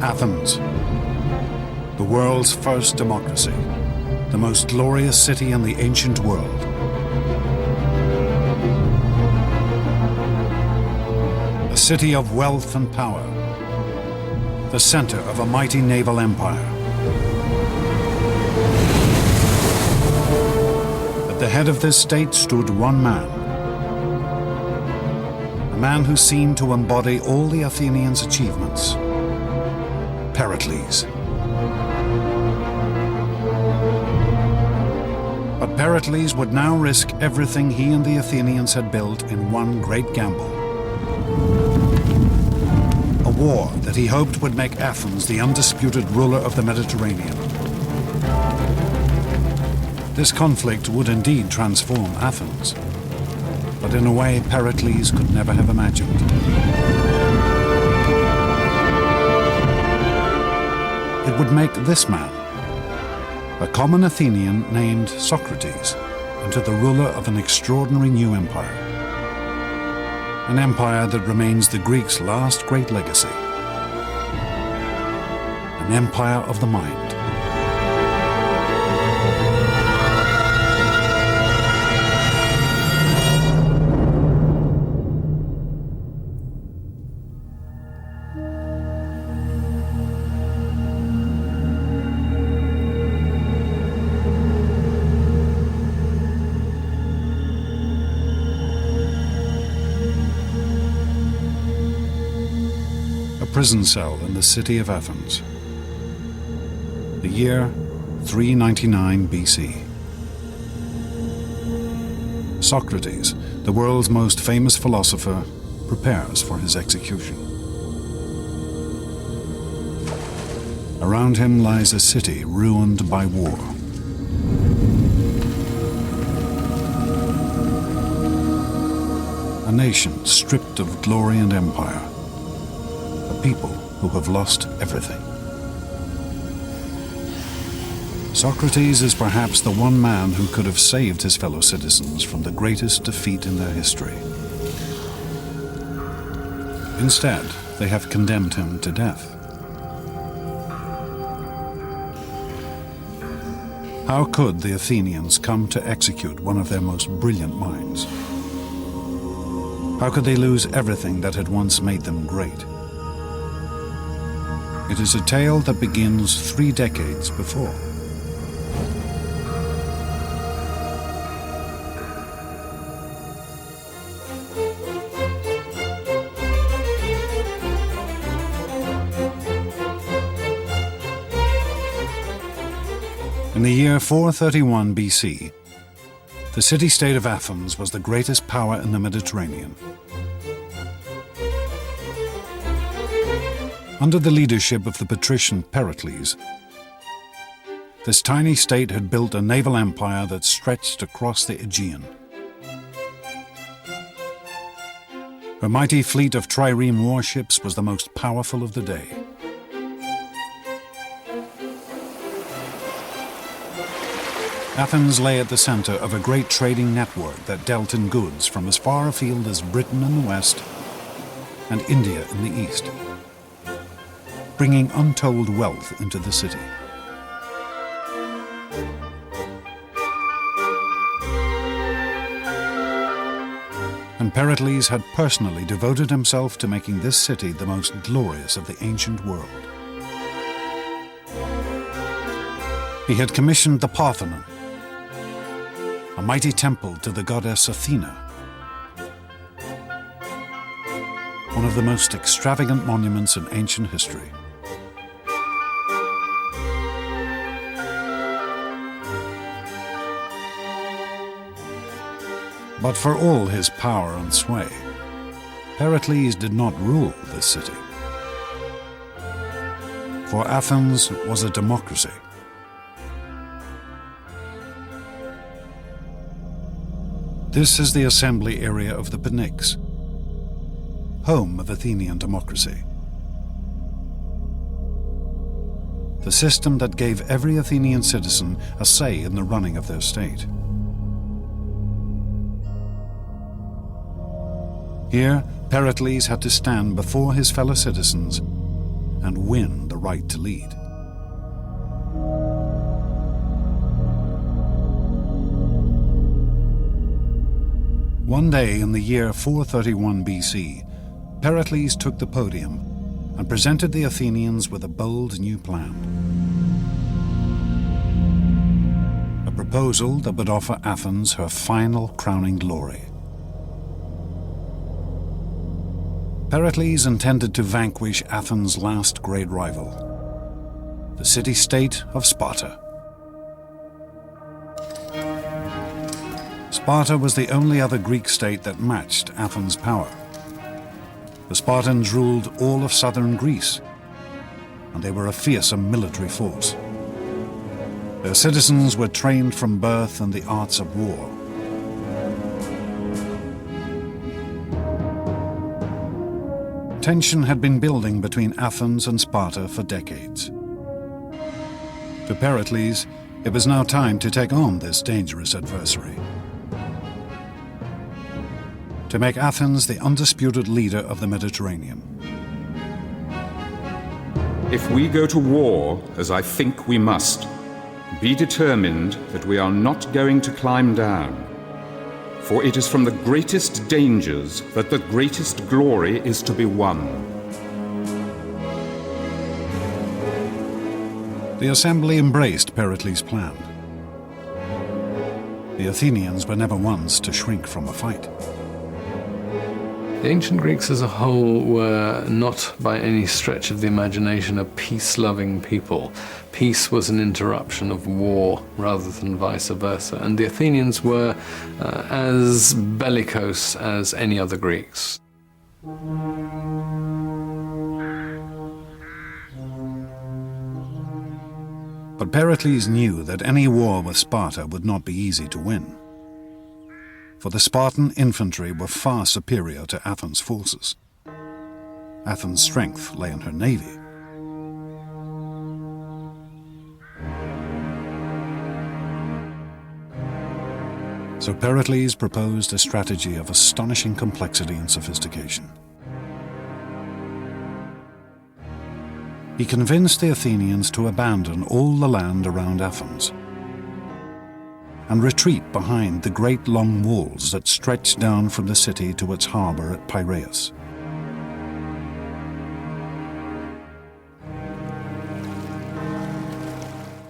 Athens, the world's first democracy, the most glorious city in the ancient world. A city of wealth and power, the center of a mighty naval empire. At the head of this state stood one man, a man who seemed to embody all the Athenians' achievements, Pericles. But Pericles would now risk everything he and the Athenians had built in one great gamble. A war that he hoped would make Athens the undisputed ruler of the Mediterranean. This conflict would indeed transform Athens, but in a way Pericles could never have imagined. It would make this man, a common Athenian named Socrates, into the ruler of an extraordinary new empire. An empire that remains the Greeks' last great legacy. An empire of the mind. Prison cell in the city of Athens. The year 399 BC. Socrates, the world's most famous philosopher, prepares for his execution. Around him lies a city ruined by war. A nation stripped of glory and empire. People who have lost everything. Socrates is perhaps the one man who could have saved his fellow citizens from the greatest defeat in their history. Instead, they have condemned him to death. How could the Athenians come to execute one of their most brilliant minds? How could they lose everything that had once made them great? It is a tale that begins 3 decades before. In the year 431 BC, the city-state of Athens was the greatest power in the Mediterranean. Under the leadership of the patrician Pericles, this tiny state had built a naval empire that stretched across the Aegean. Her mighty fleet of trireme warships was the most powerful of the day. Athens lay at the center of a great trading network that dealt in goods from as far afield as Britain in the west and India in the east, bringing untold wealth into the city. And Pericles had personally devoted himself to making this city the most glorious of the ancient world. He had commissioned the Parthenon, a mighty temple to the goddess Athena, one of the most extravagant monuments in ancient history. But for all his power and sway, Pericles did not rule this city. For Athens was a democracy. This is the assembly area of the Pnyx, home of Athenian democracy. The system that gave every Athenian citizen a say in the running of their state. Here, Pericles had to stand before his fellow citizens and win the right to lead. One day in the year 431 BC, Pericles took the podium and presented the Athenians with a bold new plan. A proposal that would offer Athens her final crowning glory. Pericles intended to vanquish Athens' last great rival, the city-state of Sparta. Sparta was the only other Greek state that matched Athens' power. The Spartans ruled all of southern Greece, and they were a fearsome military force. Their citizens were trained from birth in the arts of war. Tension had been building between Athens and Sparta for decades. To Pericles, it was now time to take on this dangerous adversary. To make Athens the undisputed leader of the Mediterranean. If we go to war, as I think we must, be determined that we are not going to climb down. For it is from the greatest dangers that the greatest glory is to be won. The assembly embraced Pericles' plan. The Athenians were never ones to shrink from a fight. The ancient Greeks as a whole were not by any stretch of the imagination a peace-loving people. Peace was an interruption of war rather than vice versa, and the Athenians were as bellicose as any other Greeks. But Pericles knew that any war with Sparta would not be easy to win. For the Spartan infantry were far superior to Athens' forces. Athens' strength lay in her navy. So Pericles proposed a strategy of astonishing complexity and sophistication. He convinced the Athenians to abandon all the land around Athens and retreat behind the great long walls that stretched down from the city to its harbor at Piraeus.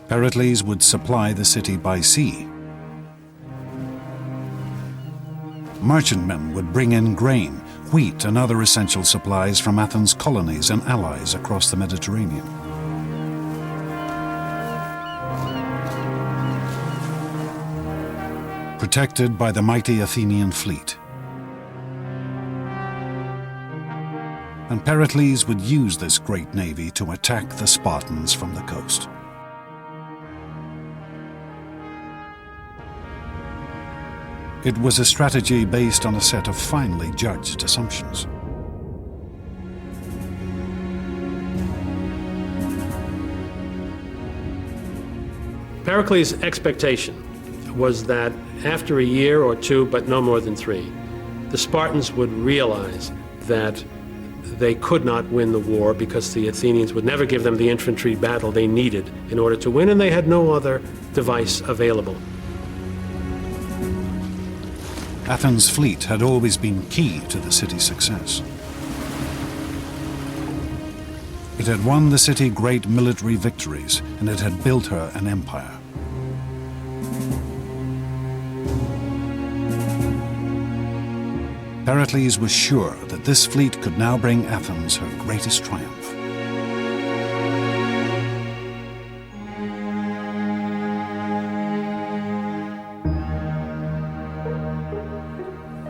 Pericles would supply the city by sea. Merchantmen would bring in grain, wheat, and other essential supplies from Athens' colonies and allies across the Mediterranean. Protected by the mighty Athenian fleet. And Pericles would use this great navy to attack the Spartans from the coast. It was a strategy based on a set of finely judged assumptions. Pericles' expectation was that after a year or two, but no more than 3, the Spartans would realize that they could not win the war because the Athenians would never give them the infantry battle they needed in order to win, and they had no other device available. Athens' fleet had always been key to the city's success. It had won the city great military victories, and it had built her an empire. Pericles was sure that this fleet could now bring Athens her greatest triumph.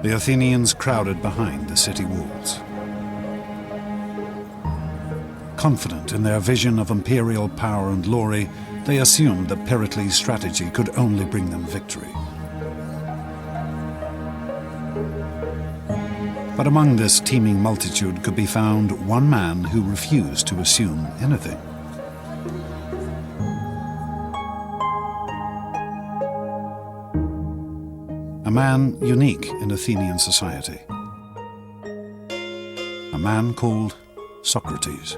The Athenians crowded behind the city walls. Confident in their vision of imperial power and glory, they assumed that Pericles' strategy could only bring them victory. But among this teeming multitude could be found one man who refused to assume anything. A man unique in Athenian society. A man called Socrates.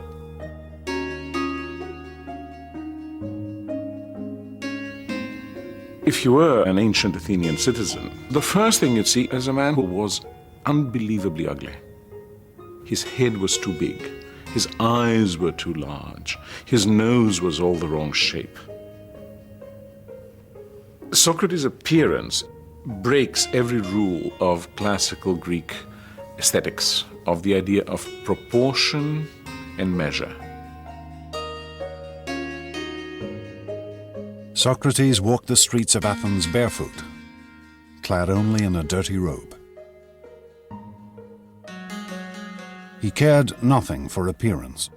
If you were an ancient Athenian citizen, the first thing you'd see is a man who was unbelievably ugly. His head was too big, his eyes were too large, his nose was all the wrong shape. Socrates' appearance breaks every rule of classical Greek aesthetics, of the idea of proportion and measure. Socrates walked the streets of Athens barefoot, clad only in a dirty robe. He cared nothing for appearance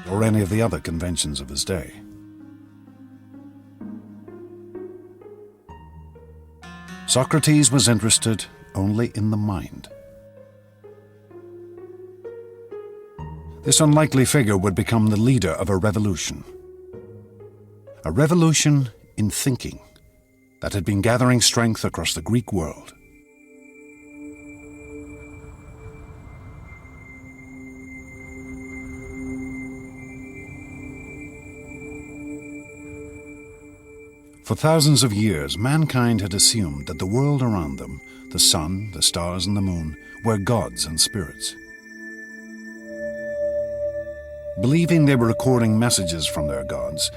or any of the other conventions of his day. Socrates was interested only in the mind. This unlikely figure would become the leader of a revolution. A revolution in thinking that had been gathering strength across the Greek world. For thousands of years, mankind had assumed that the world around them, the sun, the stars, and the moon, were gods and spirits. Believing they were recording messages from their gods,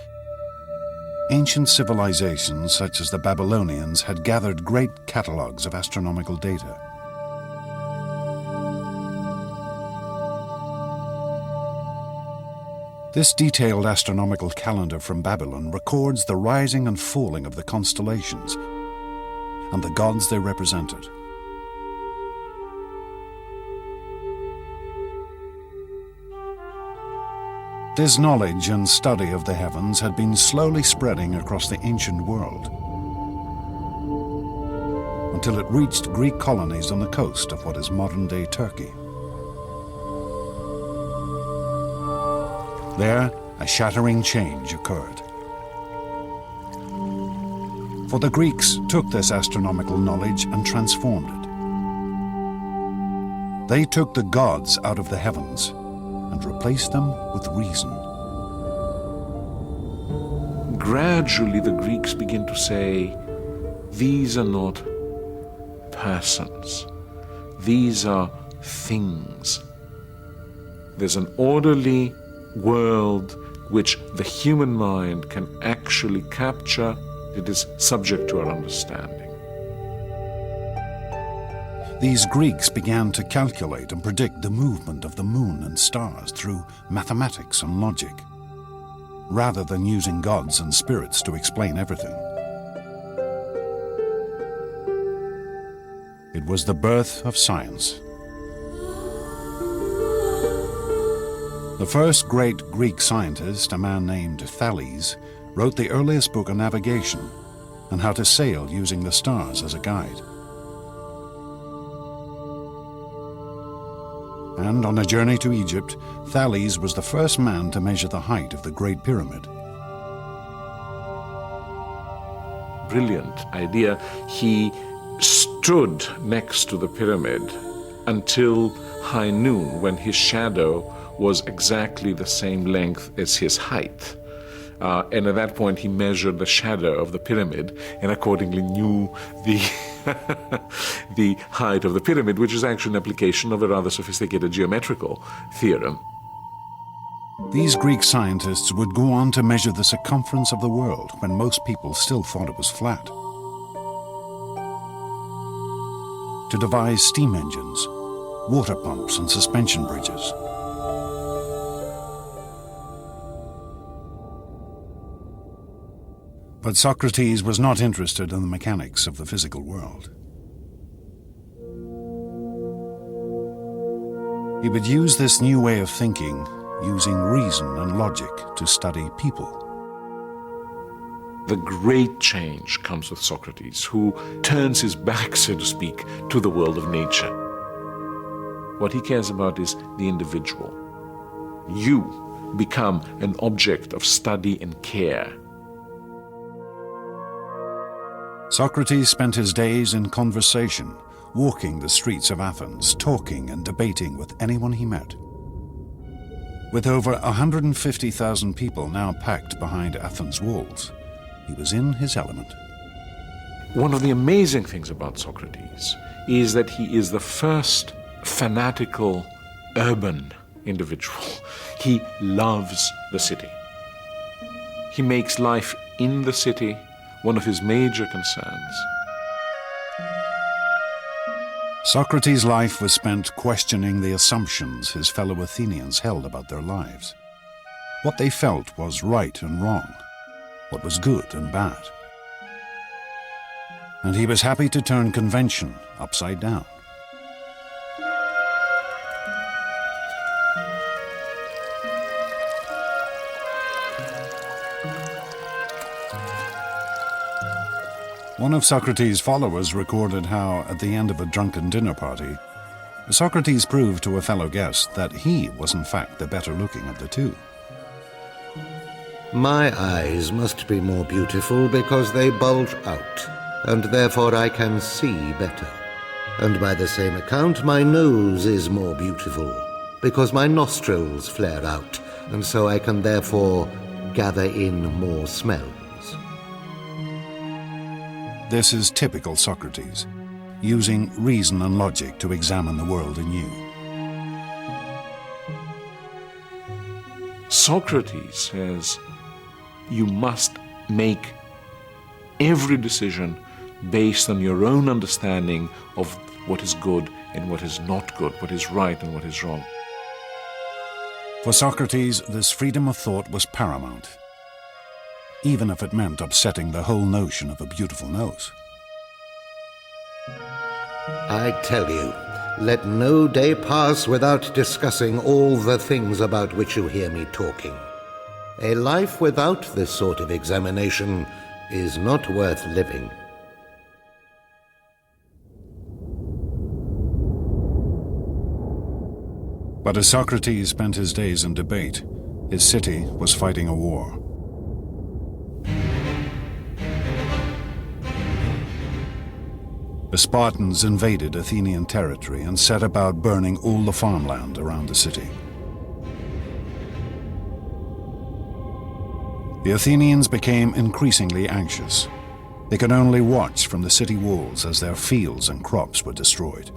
ancient civilizations such as the Babylonians had gathered great catalogues of astronomical data. This detailed astronomical calendar from Babylon records the rising and falling of the constellations and the gods they represented. This knowledge and study of the heavens had been slowly spreading across the ancient world until it reached Greek colonies on the coast of what is modern-day Turkey. There, a shattering change occurred. For the Greeks took this astronomical knowledge and transformed it. They took the gods out of the heavens and replaced them with reason. Gradually, the Greeks begin to say, these are not persons, these are things. There's an orderly world which the human mind can actually capture. It is subject to our understanding. These Greeks began to calculate and predict the movement of the moon and stars through mathematics and logic, rather than using gods and spirits to explain everything. It was the birth of science. The first great Greek scientist, a man named Thales, wrote the earliest book on navigation and how to sail using the stars as a guide. And on a journey to Egypt, Thales was the first man to measure the height of the Great Pyramid. Brilliant idea. He stood next to the pyramid until high noon, when his shadow was exactly the same length as his height. And at that point he measured the shadow of the pyramid and accordingly knew the the height of the pyramid, which is actually an application of a rather sophisticated geometrical theorem. These Greek scientists would go on to measure the circumference of the world when most people still thought it was flat. To devise steam engines, water pumps, and suspension bridges. But Socrates was not interested in the mechanics of the physical world. He would use this new way of thinking, using reason and logic, to study people. The great change comes with Socrates, who turns his back, so to speak, to the world of nature. What he cares about is the individual. You become an object of study and care. Socrates spent his days in conversation, walking the streets of Athens, talking and debating with anyone he met. With over 150,000 people now packed behind Athens' walls, he was in his element. One of the amazing things about Socrates is that he is the first fanatical urban individual. He loves the city. He makes life in the city one of his major concerns. Socrates' life was spent questioning the assumptions his fellow Athenians held about their lives. What they felt was right and wrong, what was good and bad. And he was happy to turn convention upside down. One of Socrates' followers recorded how, at the end of a drunken dinner party, Socrates proved to a fellow guest that he was in fact the better looking of the two. My eyes must be more beautiful because they bulge out, and therefore I can see better. And by the same account, my nose is more beautiful because my nostrils flare out, and so I can therefore gather in more smells. This is typical Socrates, using reason and logic to examine the world anew. Socrates says you must make every decision based on your own understanding of what is good and what is not good, what is right and what is wrong. For Socrates, this freedom of thought was paramount, even if it meant upsetting the whole notion of a beautiful nose. I tell you, let no day pass without discussing all the things about which you hear me talking. A life without this sort of examination is not worth living. But as Socrates spent his days in debate, his city was fighting a war. The Spartans invaded Athenian territory and set about burning all the farmland around the city. The Athenians became increasingly anxious. They could only watch from the city walls as their fields and crops were destroyed.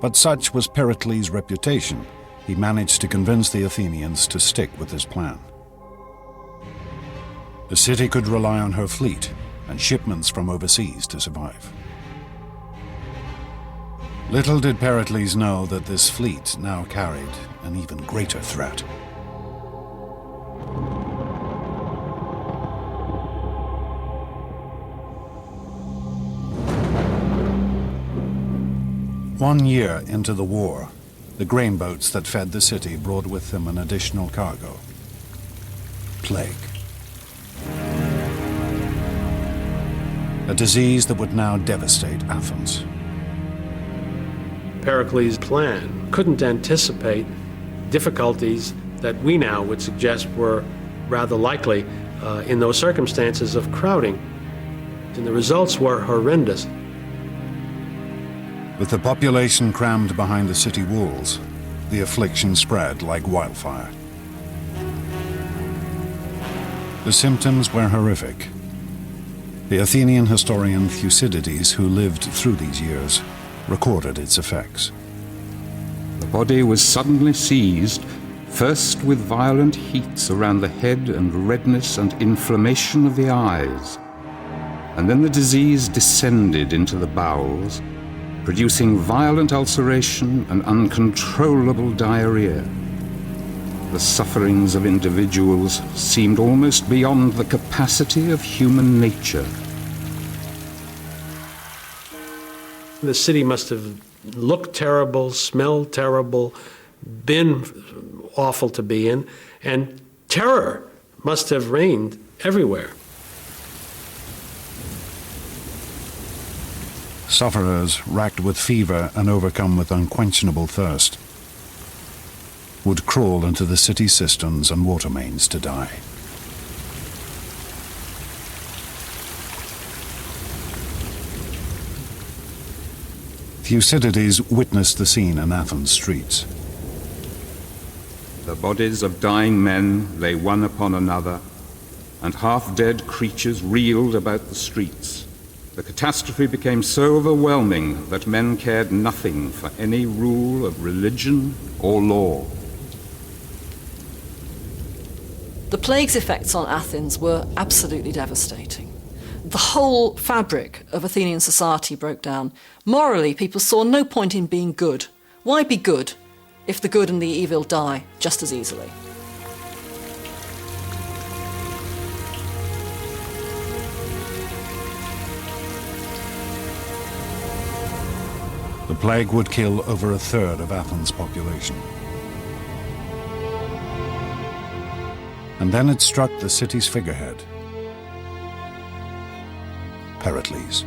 But such was Pericles' reputation, he managed to convince the Athenians to stick with his plan. The city could rely on her fleet and shipments from overseas to survive. Little did Pericles know that this fleet now carried an even greater threat. One year into the war, the grain boats that fed the city brought with them an additional cargo: plague. A disease that would now devastate Athens. Pericles' plan couldn't anticipate difficulties that we now would suggest were rather likely in those circumstances of crowding. And the results were horrendous. With the population crammed behind the city walls, the affliction spread like wildfire. The symptoms were horrific. The Athenian historian Thucydides, who lived through these years, recorded its effects. The body was suddenly seized, first with violent heats around the head and redness and inflammation of the eyes, and then the disease descended into the bowels, producing violent ulceration and uncontrollable diarrhea. The sufferings of individuals seemed almost beyond the capacity of human nature. The city must have looked terrible, smelled terrible, been awful to be in, and terror must have reigned everywhere. Sufferers, racked with fever and overcome with unquenchable thirst, would crawl into the city cisterns and water mains to die. Thucydides witnessed the scene in Athens streets. The bodies of dying men lay one upon another, and half-dead creatures reeled about the streets. The catastrophe became so overwhelming that men cared nothing for any rule of religion or law. The plague's effects on Athens were absolutely devastating. The whole fabric of Athenian society broke down. Morally, people saw no point in being good. Why be good if the good and the evil die just as easily? The plague would kill over a third of Athens' population. And then it struck the city's figurehead, Pericles.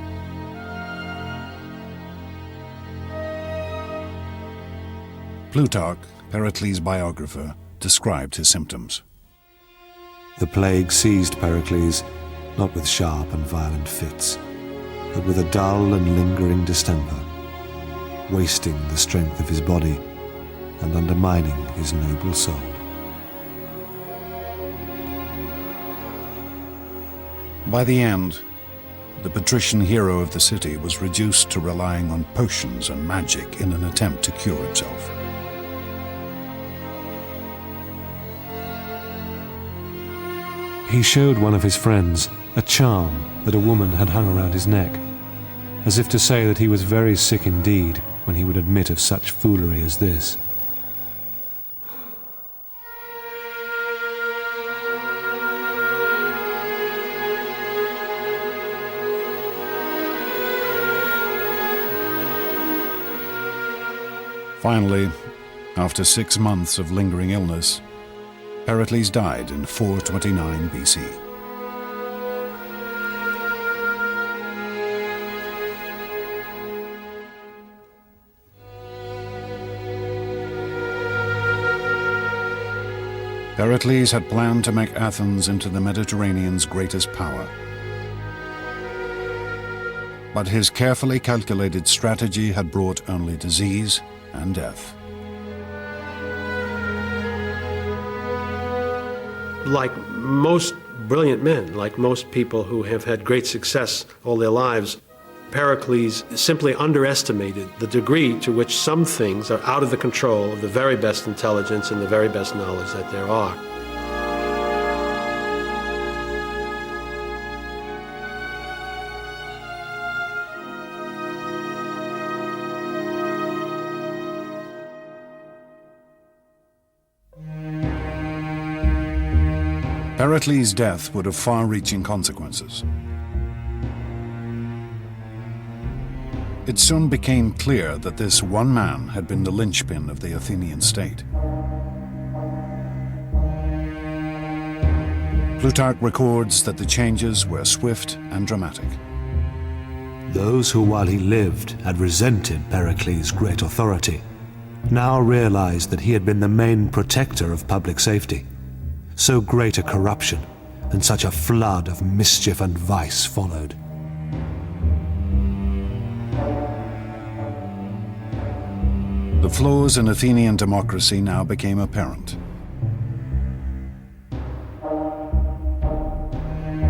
Plutarch, Pericles' biographer, described his symptoms. The plague seized Pericles, not with sharp and violent fits, but with a dull and lingering distemper, wasting the strength of his body and undermining his noble soul. By the end, the patrician hero of the city was reduced to relying on potions and magic in an attempt to cure himself. He showed one of his friends a charm that a woman had hung around his neck, as if to say that he was very sick indeed when he would admit of such foolery as this. Finally, after 6 months of lingering illness, Pericles died in 429 BC. Pericles had planned to make Athens into the Mediterranean's greatest power. But his carefully calculated strategy had brought only disease and death. Like most brilliant men, like most people who have had great success all their lives, Pericles simply underestimated the degree to which some things are out of the control of the very best intelligence and the very best knowledge that there are. Pericles' death would have far-reaching consequences. It soon became clear that this one man had been the linchpin of the Athenian state. Plutarch records that the changes were swift and dramatic. Those who while he lived had resented Pericles' great authority now realized that he had been the main protector of public safety. So great a corruption and such a flood of mischief and vice followed. The flaws in Athenian democracy now became apparent.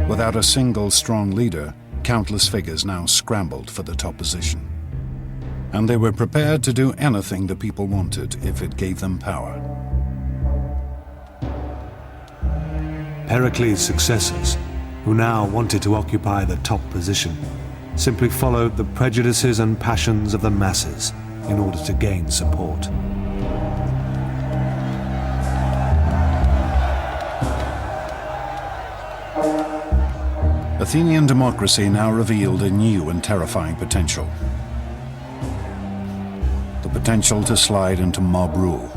Without a single strong leader, countless figures now scrambled for the top position. And they were prepared to do anything the people wanted if it gave them power. Pericles' successors, who now wanted to occupy the top position, simply followed the prejudices and passions of the masses in order to gain support. Athenian democracy now revealed a new and terrifying potential. The potential to slide into mob rule.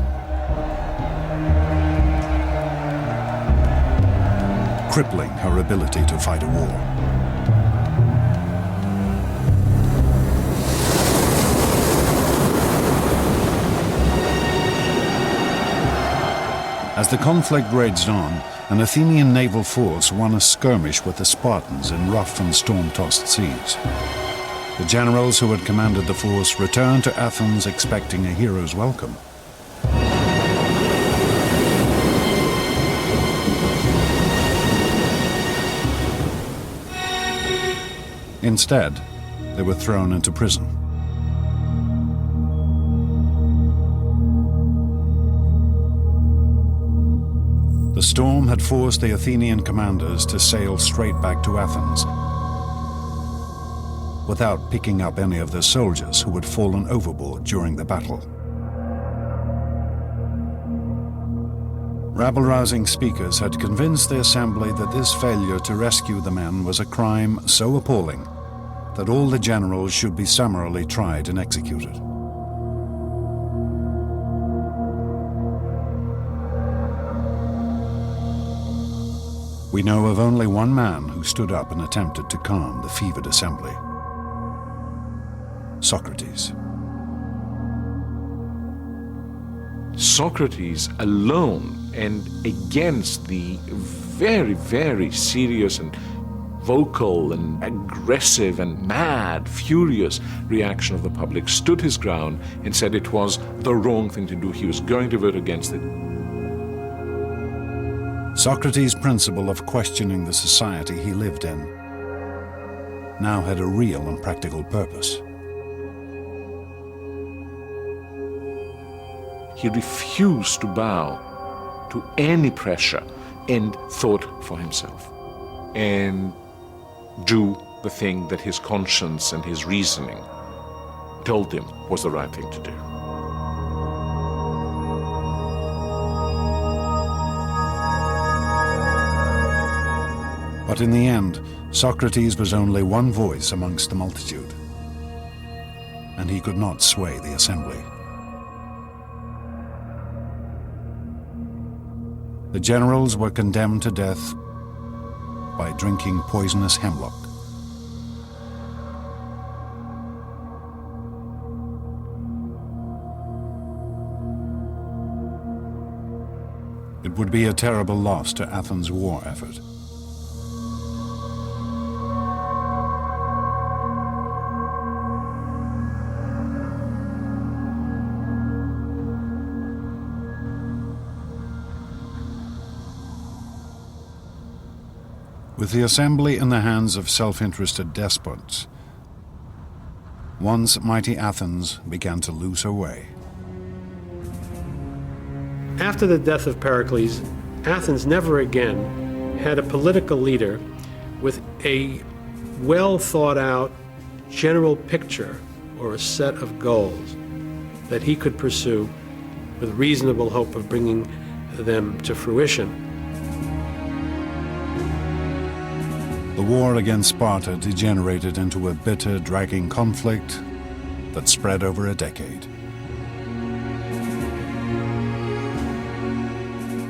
Crippling her ability to fight a war. As the conflict raged on, an Athenian naval force won a skirmish with the Spartans in rough and storm-tossed seas. The generals who had commanded the force returned to Athens expecting a hero's welcome. Instead, they were thrown into prison. The storm had forced the Athenian commanders to sail straight back to Athens, without picking up any of their soldiers who had fallen overboard during the battle. Rabble-rousing speakers had convinced the assembly that this failure to rescue the men was a crime so appalling that all the generals should be summarily tried and executed. We know of only one man who stood up and attempted to calm the fevered assembly: Socrates. Socrates alone, and against the very, very serious and vocal and aggressive and mad, furious reaction of the public, stood his ground and said it was the wrong thing to do. He was going to vote against it. Socrates' principle of questioning the society he lived in now had a real and practical purpose. He refused to bow to any pressure and thought for himself and do the thing that his conscience and his reasoning told him was the right thing to do. But in the end, Socrates was only one voice amongst the multitude, and he could not sway the assembly. The generals were condemned to death by drinking poisonous hemlock. It would be a terrible loss to Athens' war effort. With the assembly in the hands of self-interested despots, once mighty Athens began to lose her way. After the death of Pericles, Athens never again had a political leader with a well-thought-out general picture or a set of goals that he could pursue with reasonable hope of bringing them to fruition. The war against Sparta degenerated into a bitter, dragging conflict that spread over a decade.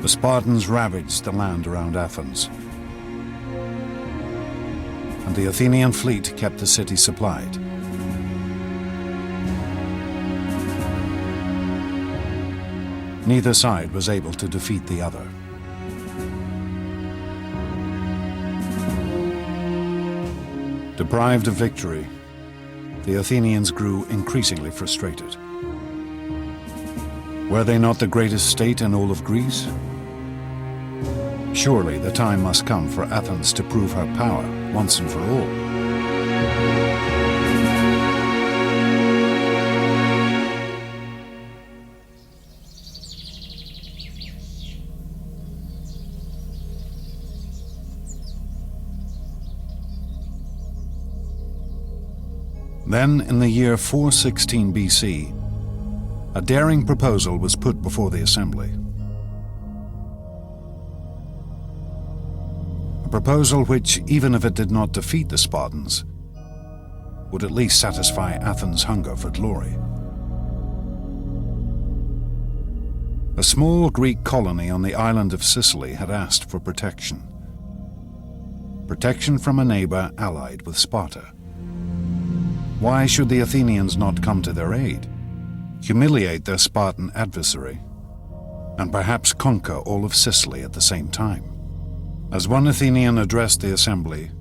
The Spartans ravaged the land around Athens, and the Athenian fleet kept the city supplied. Neither side was able to defeat the other. Deprived of victory, the Athenians grew increasingly frustrated. Were they not the greatest state in all of Greece? Surely the time must come for Athens to prove her power once and for all. Then, in the year 416 BC, a daring proposal was put before the assembly. A proposal which, even if it did not defeat the Spartans, would at least satisfy Athens' hunger for glory. A small Greek colony on the island of Sicily had asked for protection. Protection from a neighbor allied with Sparta. Why should the Athenians not come to their aid, humiliate their Spartan adversary, and perhaps conquer all of Sicily at the same time? As one Athenian addressed the assembly,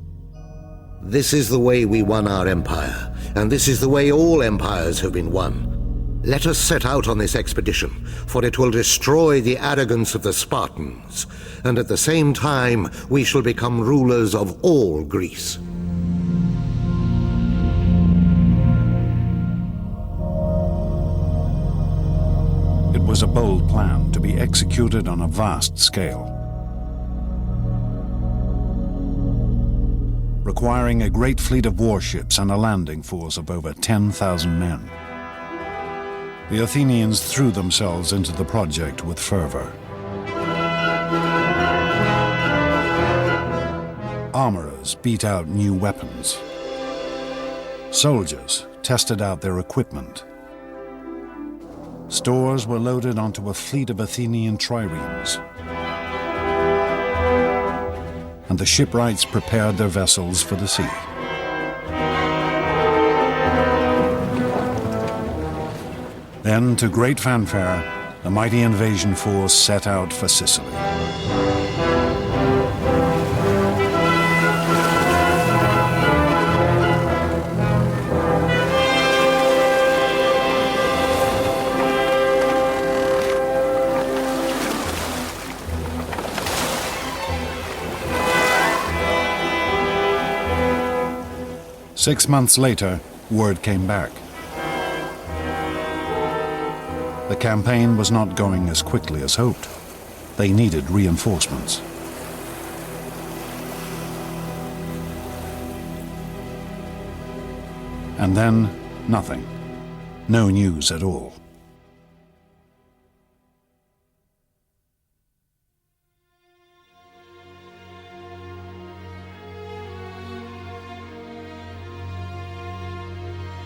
"This is the way we won our empire, and this is the way all empires have been won. Let us set out on this expedition, for it will destroy the arrogance of the Spartans, and at the same time we shall become rulers of all Greece." was a bold plan to be executed on a vast scale, requiring a great fleet of warships and a landing force of over 10,000 men. The Athenians threw themselves into the project with fervor. Armorers beat out new weapons. Soldiers tested out their equipment. Stores were loaded onto a fleet of Athenian triremes. And the shipwrights prepared their vessels for the sea. Then, to great fanfare, the mighty invasion force set out for Sicily. Six months later, word came back. The campaign was not going as quickly as hoped. They needed reinforcements. And then, nothing. No news at all.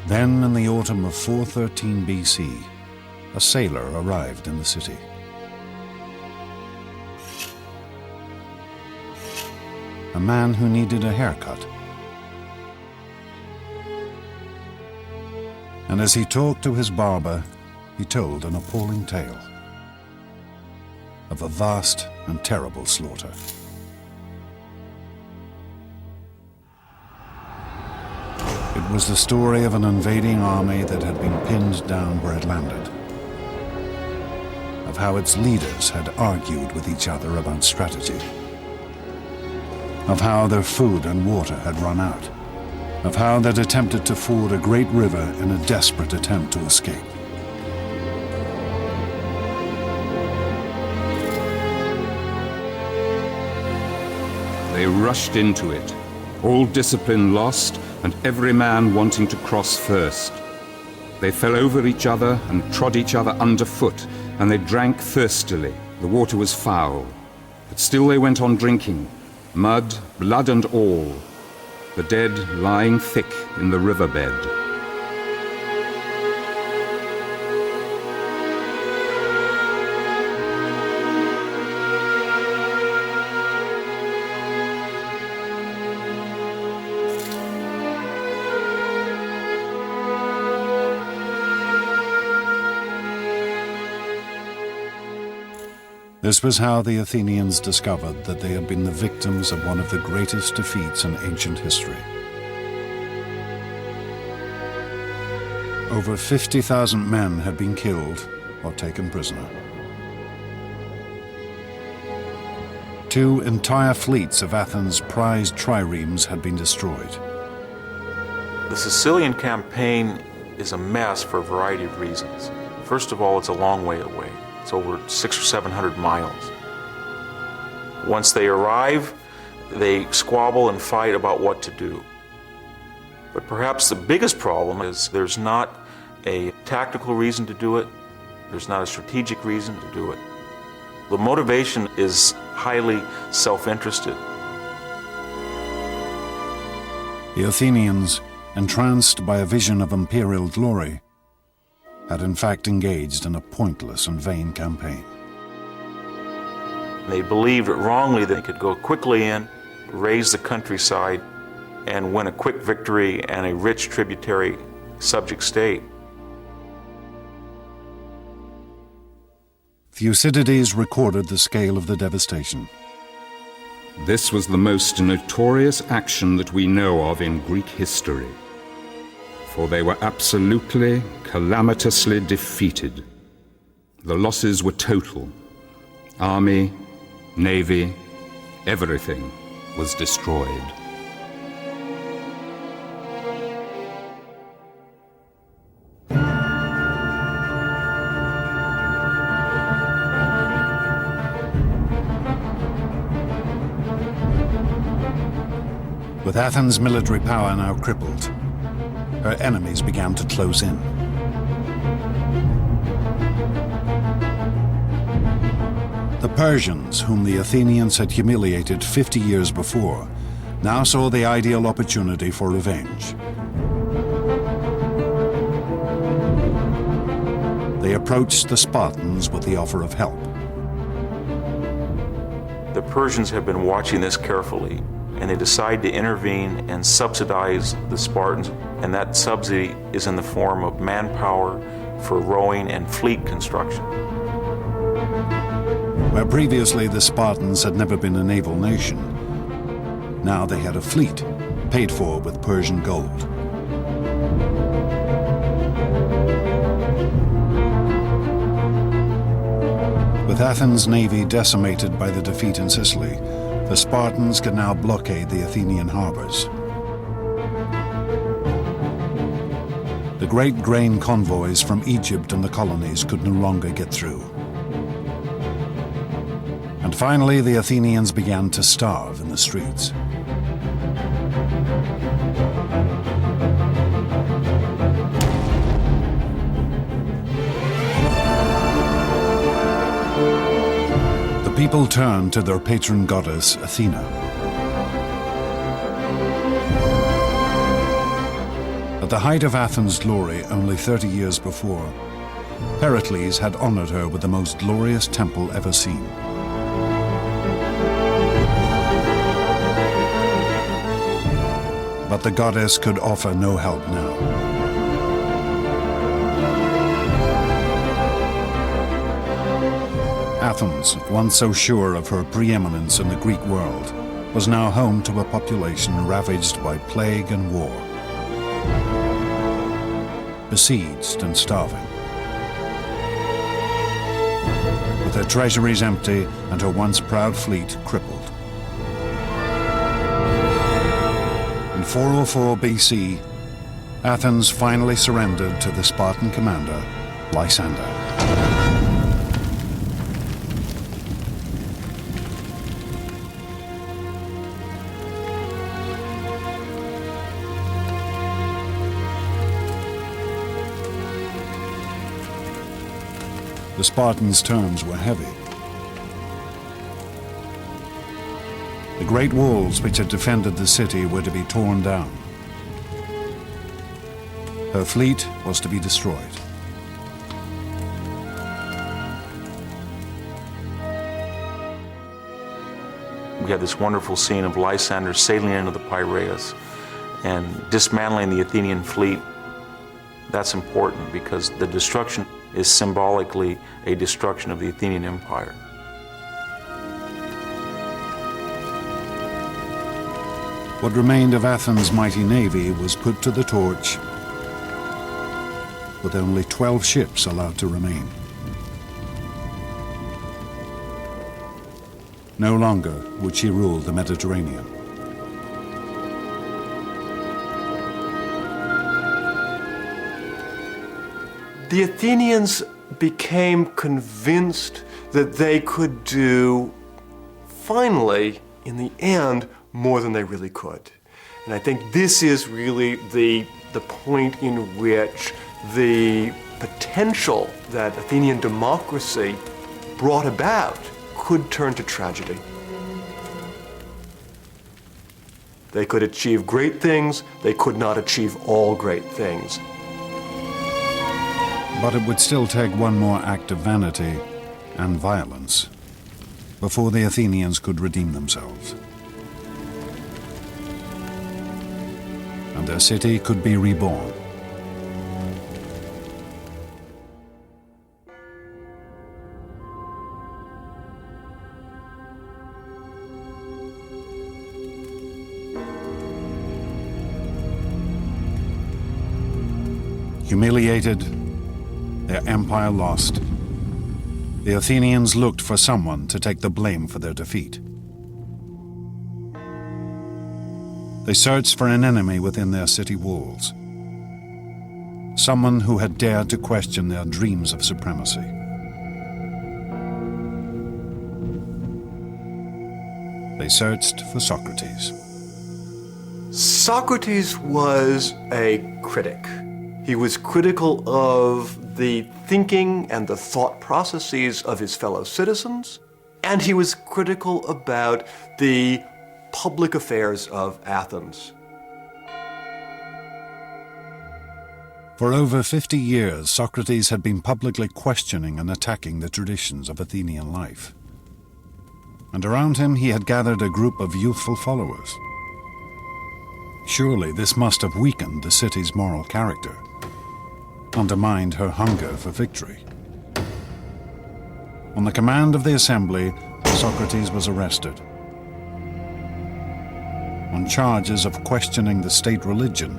Then, in the autumn of 413 BC, a sailor arrived in the city. A man who needed a haircut. And as he talked to his barber, he told an appalling tale of a vast and terrible slaughter. It was the story of an invading army that had been pinned down where it landed, of how its leaders had argued with each other about strategy, of how their food and water had run out, of how they'd attempted to ford a great river in a desperate attempt to escape. They rushed into it, all discipline lost, and every man wanting to cross first. They fell over each other and trod each other underfoot, and they drank thirstily. The water was foul, but still they went on drinking, mud, blood and all, the dead lying thick in the riverbed. This was how the Athenians discovered that they had been the victims of one of the greatest defeats in ancient history. Over 50,000 men had been killed or taken prisoner. 2 entire fleets of Athens' prized triremes had been destroyed. The Sicilian campaign is a mess for a variety of reasons. First of all, it's a long way away. It's over 600 or 700 miles. Once they arrive, they squabble and fight about what to do. But perhaps the biggest problem is there's not a tactical reason to do it. There's not a strategic reason to do it. The motivation is highly self-interested. The Athenians, entranced by a vision of imperial glory, had in fact engaged in a pointless and vain campaign. They believed wrongly they could go quickly in, raise the countryside, and win a quick victory and a rich tributary subject state. Thucydides recorded the scale of the devastation. This was the most notorious action that we know of in Greek history, for they were absolutely, calamitously defeated. The losses were total. Army, navy, everything was destroyed. With Athens' military power now crippled, her enemies began to close in. The Persians, whom the Athenians had humiliated 50 years before, now saw the ideal opportunity for revenge. They approached the Spartans with the offer of help. The Persians have been watching this carefully, and they decide to intervene and subsidize the Spartans, and that subsidy is in the form of manpower for rowing and fleet construction. Where previously the Spartans had never been a naval nation, now they had a fleet, paid for with Persian gold. With Athens' navy decimated by the defeat in Sicily, the Spartans could now blockade the Athenian harbors. The great grain convoys from Egypt and the colonies could no longer get through. And finally, the Athenians began to starve in the streets. The people turned to their patron goddess, Athena. At the height of Athens' glory, only 30 years before, Pericles had honored her with the most glorious temple ever seen. But the goddess could offer no help now. Athens, once so sure of her preeminence in the Greek world, was now home to a population ravaged by plague and war, besieged and starving. With her treasuries empty and her once proud fleet crippled. In 404 BC, Athens finally surrendered to the Spartan commander, Lysander. The Spartans' terms were heavy. The great walls which had defended the city were to be torn down. Her fleet was to be destroyed. We had this wonderful scene of Lysander sailing into the Piraeus and dismantling the Athenian fleet. That's important because the destruction is symbolically a destruction of the Athenian Empire. What remained of Athens' mighty navy was put to the torch, with only 12 ships allowed to remain. No longer would she rule the Mediterranean. The Athenians became convinced that they could do, finally, in the end, more than they really could. And I think this is really the point in which the potential that Athenian democracy brought about could turn to tragedy. They could achieve great things, they could not achieve all great things. But it would still take one more act of vanity and violence before the Athenians could redeem themselves. And their city could be reborn. Humiliated, their empire lost, the Athenians looked for someone to take the blame for their defeat. They searched for an enemy within their city walls, someone who had dared to question their dreams of supremacy. They searched for Socrates. Socrates was a critic. He was critical of the thinking and the thought processes of his fellow citizens, and he was critical about the public affairs of Athens. For over 50 years, Socrates had been publicly questioning and attacking the traditions of Athenian life. And around him he had gathered a group of youthful followers. Surely this must have weakened the city's moral character, undermined her hunger for victory. On the command of the assembly, Socrates was arrested on charges of questioning the state religion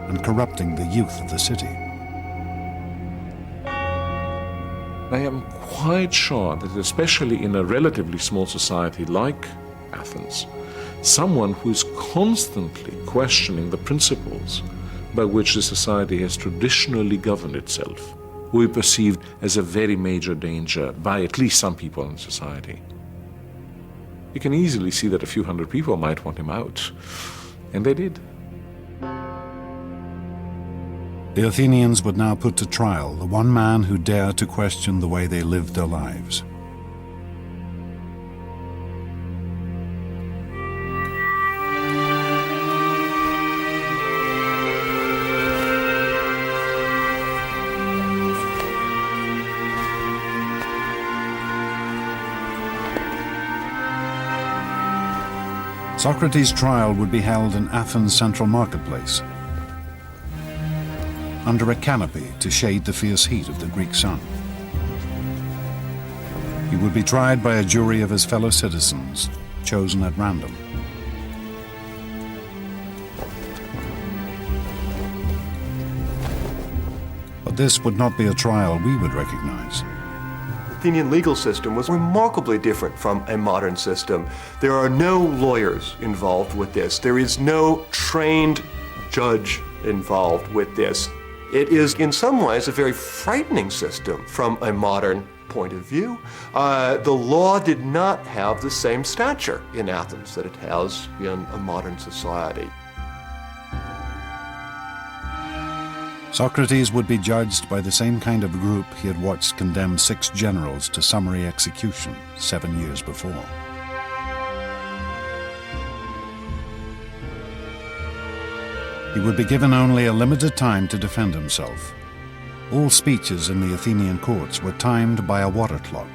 and corrupting the youth of the city. I am quite sure that especially in a relatively small society like Athens, someone who is constantly questioning the principles by which the society has traditionally governed itself will be perceived as a very major danger by at least some people in society. You can easily see that a few hundred people might want him out, and they did. The Athenians would now put to trial the one man who dared to question the way they lived their lives. Socrates' trial would be held in Athens' central marketplace, under a canopy to shade the fierce heat of the Greek sun. He would be tried by a jury of his fellow citizens, chosen at random. But this would not be a trial we would recognize. The Athenian legal system was remarkably different from a modern system. There are no lawyers involved with this. There is no trained judge involved with this. It is, in some ways, a very frightening system from a modern point of view. The law did not have the same stature in Athens that it has in a modern society. Socrates would be judged by the same kind of group he had watched condemn 6 generals to summary execution 7 years before. He would be given only a limited time to defend himself. All speeches in the Athenian courts were timed by a water clock.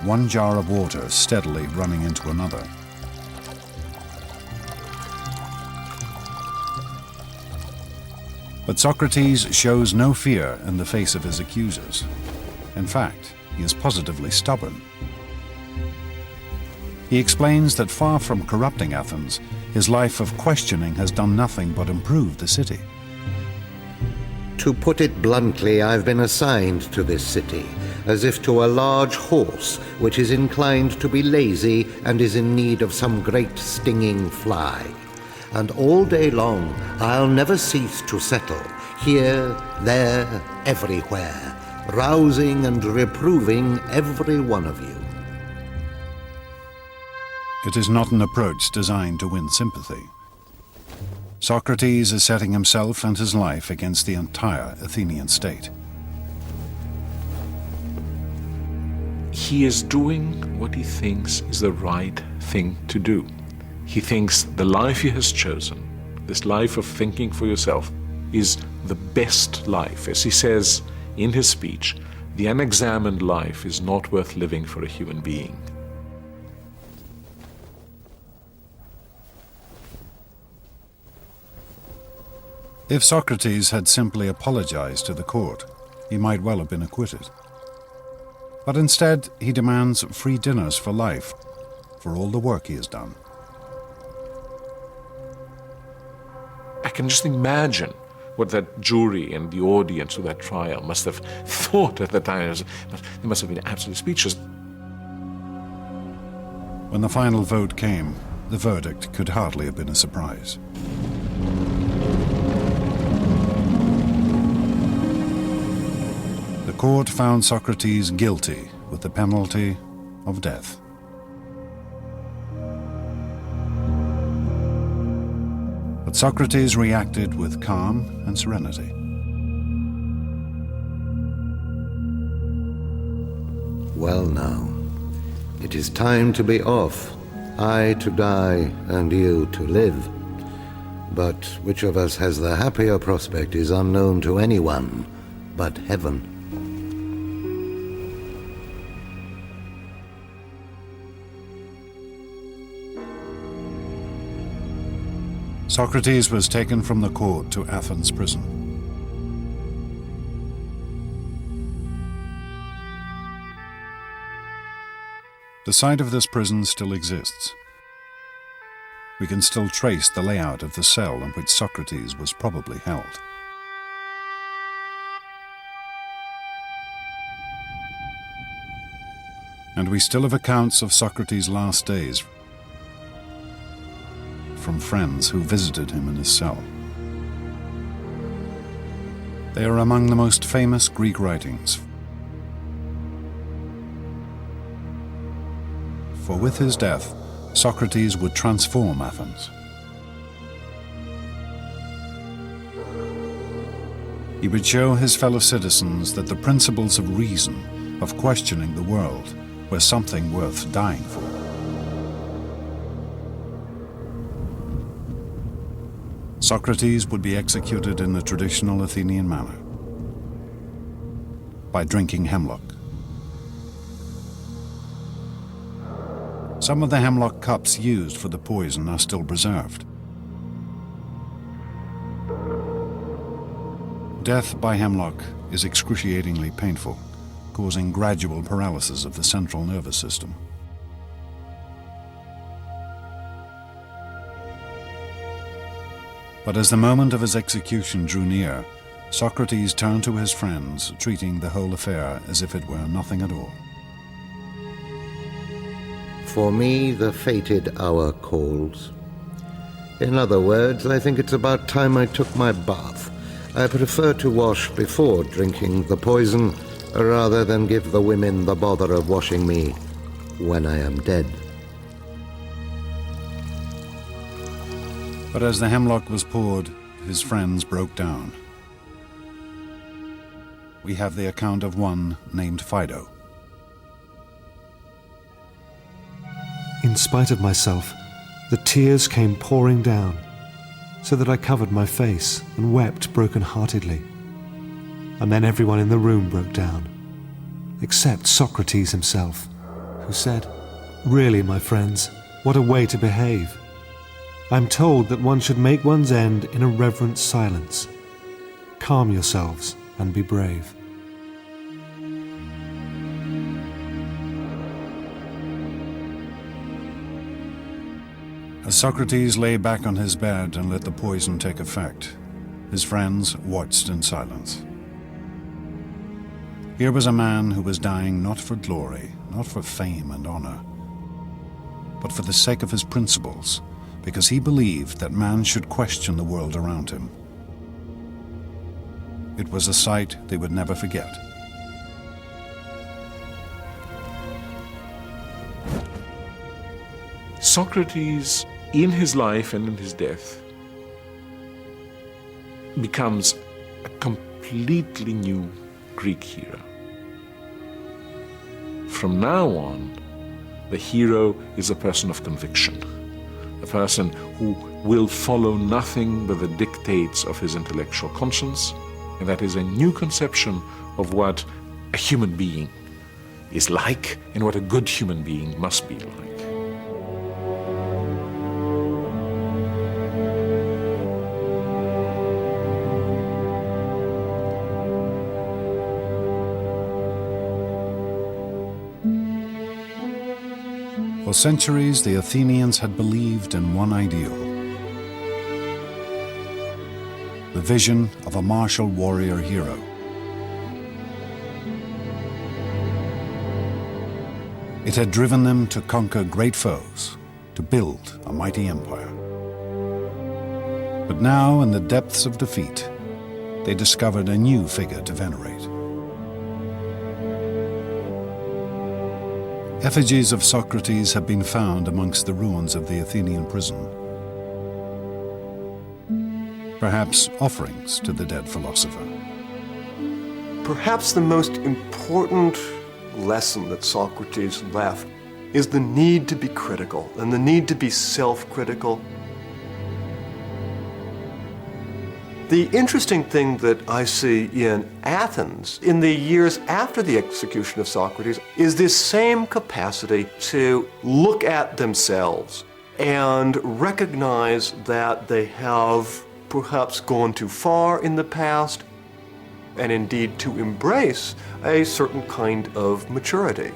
One jar of water steadily running into another. But Socrates shows no fear in the face of his accusers. In fact, he is positively stubborn. He explains that far from corrupting Athens, his life of questioning has done nothing but improve the city. To put it bluntly, I've been assigned to this city, as if to a large horse which is inclined to be lazy and is in need of some great stinging fly. And all day long I'll never cease to settle, here, there, everywhere, rousing and reproving every one of you. It is not an approach designed to win sympathy. Socrates is setting himself and his life against the entire Athenian state. He is doing what he thinks is the right thing to do. He thinks the life he has chosen, this life of thinking for yourself, is the best life. As he says in his speech, the unexamined life is not worth living for a human being. If Socrates had simply apologized to the court, he might well have been acquitted. But instead, he demands free dinners for life, for all the work he has done. I can just imagine what that jury and the audience of that trial must have thought at the time. They must have been absolutely speechless. When the final vote came, the verdict could hardly have been a surprise. The court found Socrates guilty with the penalty of death. But Socrates reacted with calm and serenity. Well now, it is time to be off. I to die and you to live. But which of us has the happier prospect is unknown to anyone but heaven. Socrates was taken from the court to Athens prison. The site of this prison still exists. We can still trace the layout of the cell in which Socrates was probably held. And we still have accounts of Socrates' last days from friends who visited him in his cell. They are among the most famous Greek writings. For with his death, Socrates would transform Athens. He would show his fellow citizens that the principles of reason, of questioning the world, were something worth dying for. Socrates would be executed in the traditional Athenian manner, by drinking hemlock. Some of the hemlock cups used for the poison are still preserved. Death by hemlock is excruciatingly painful, causing gradual paralysis of the central nervous system. But as the moment of his execution drew near, Socrates turned to his friends, treating the whole affair as if it were nothing at all. For me, the fated hour calls. In other words, I think it's about time I took my bath. I prefer to wash before drinking the poison, rather than give the women the bother of washing me when I am dead. But as the hemlock was poured, his friends broke down. We have the account of one named Fido. In spite of myself, the tears came pouring down, so that I covered my face and wept broken-heartedly. And then everyone in the room broke down, except Socrates himself, who said, "Really, my friends, what a way to behave. I'm told that one should make one's end in a reverent silence. Calm yourselves and be brave." As Socrates lay back on his bed and let the poison take effect, his friends watched in silence. Here was a man who was dying not for glory, not for fame and honor, but for the sake of his principles, because he believed that man should question the world around him. It was a sight they would never forget. Socrates, in his life and in his death, becomes a completely new Greek hero. From now on, the hero is a person of conviction, a person who will follow nothing but the dictates of his intellectual conscience, and that is a new conception of what a human being is like and what a good human being must be like. For centuries, the Athenians had believed in one ideal: the vision of a martial warrior hero. It had driven them to conquer great foes, to build a mighty empire. But now, in the depths of defeat, they discovered a new figure to venerate. Effigies of Socrates have been found amongst the ruins of the Athenian prison. perhaps offerings to the dead philosopher. Perhaps the most important lesson that Socrates left is the need to be critical and the need to be self-critical. The interesting thing that I see in Athens in the years after the execution of Socrates is this same capacity to look at themselves and recognize that they have perhaps gone too far in the past, and indeed to embrace a certain kind of maturity.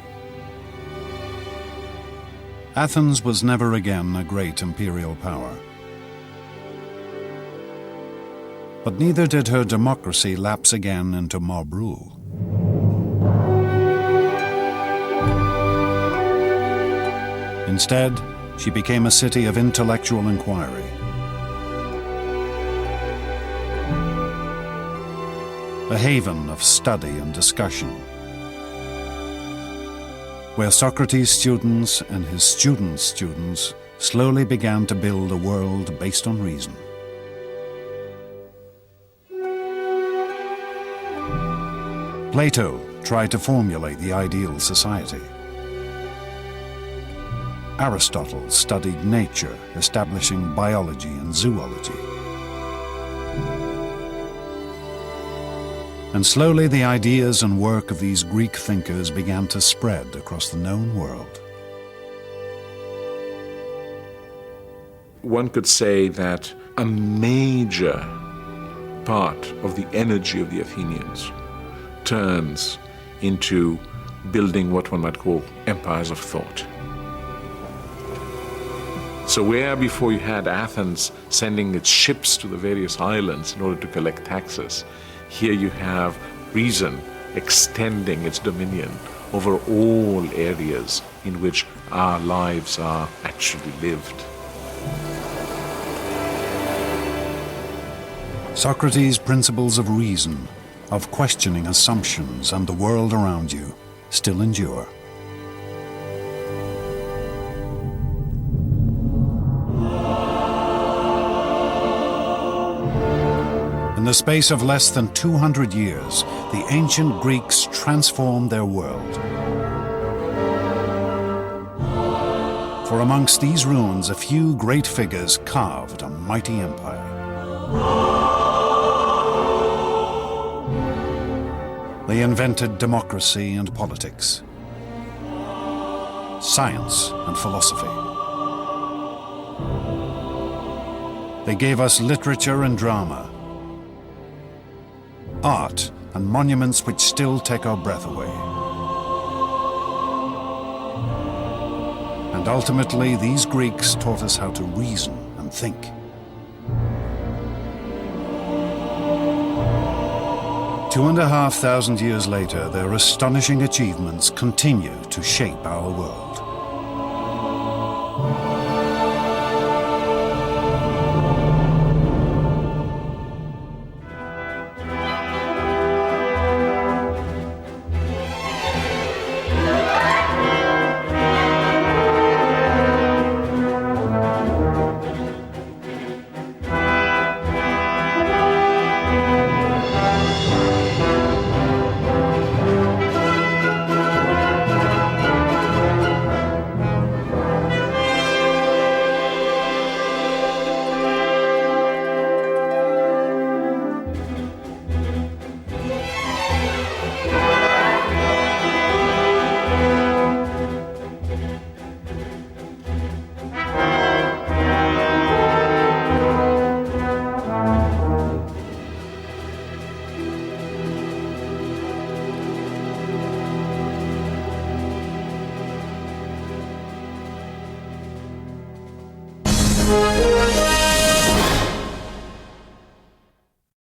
Athens was never again a great imperial power. But neither did her democracy lapse again into mob rule. Instead, she became a city of intellectual inquiry. A haven of study and discussion, where Socrates' students and his students' students slowly began to build a world based on reason. Plato tried to formulate the ideal society. Aristotle studied nature, establishing biology and zoology. And slowly the ideas and work of these Greek thinkers began to spread across the known world. One could say that a major part of the energy of the Athenians turns into building what one might call empires of thought. So where before you had Athens sending its ships to the various islands in order to collect taxes, here you have reason extending its dominion over all areas in which our lives are actually lived. Socrates' principles of reason, of questioning assumptions and the world around you, still endure. In the space of less than 200 years, the ancient Greeks transformed their world. For amongst these ruins, a few great figures carved a mighty empire. They invented democracy and politics, science and philosophy. They gave us literature and drama, art and monuments which still take our breath away. And ultimately, these Greeks taught us how to reason and think. Two and a half thousand years later, their astonishing achievements continue to shape our world.